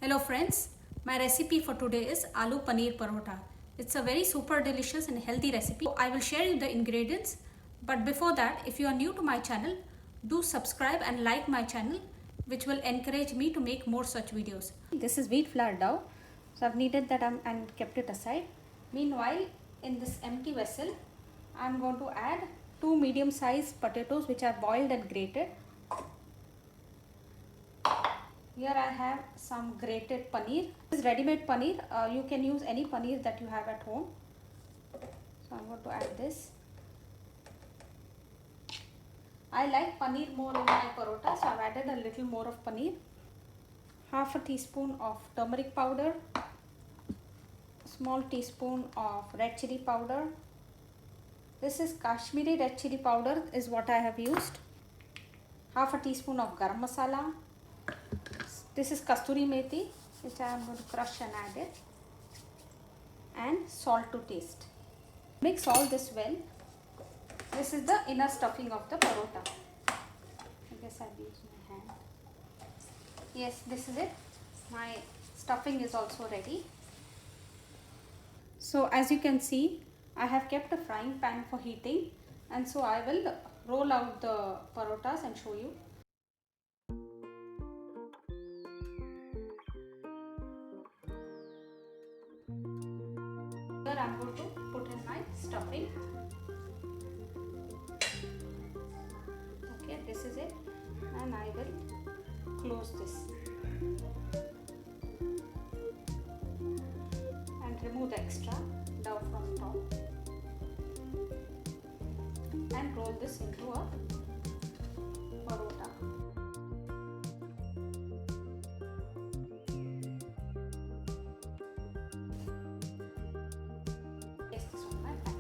Hello friends, my recipe for today is Aloo Paneer Paratha. It's a very super delicious and healthy recipe. I will share you the ingredients, but before that, if you are new to my channel, do subscribe and like my channel, which will encourage me to make more such videos. This is wheat flour dough, so I've kneaded that and kept it aside. Meanwhile, in this empty vessel, I'm going to add 2 medium-sized potatoes which are boiled and grated. Here I have some grated paneer. This is ready-made paneer. You can use any paneer that you have at home. So I'm going to add this. I like paneer more in my parota, so I've added a little more of paneer. Half a teaspoon of turmeric powder. Small teaspoon of red chilli powder. This is Kasmiri Red Chilli Powder is what I have used. Half a teaspoon of Garam Masala. This is Kasturi Methi, which I am going to crush and add it, and salt to taste. Mix all this well. This is the inner stuffing of the parota. I guess I'll use my hand. Yes, this is it. My stuffing is also ready. So as you can see, I have kept a frying pan for heating, and so I will roll out the parotas and show you. Here I am going to put in my stuffing. Okay, this is it, and I will close this and remove the extra dough from top and roll this into a parota. Yes, this one my pan.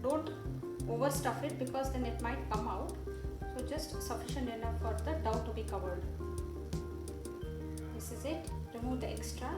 Don't overstuff it because then it might come out. So just sufficient enough for the dough to be covered. This is it. Remove the extra.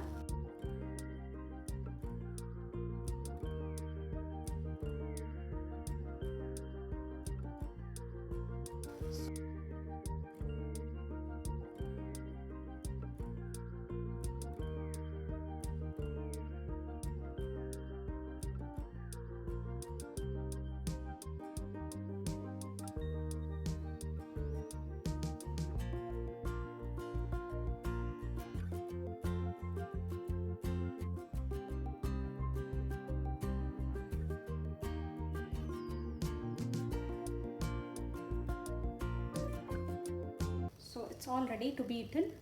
So it's all ready to be eaten.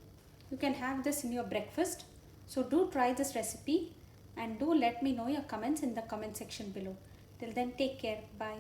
You can have this in your breakfast. So do try this recipe and do let me know your comments in the comment section below. Till then, take care. Bye.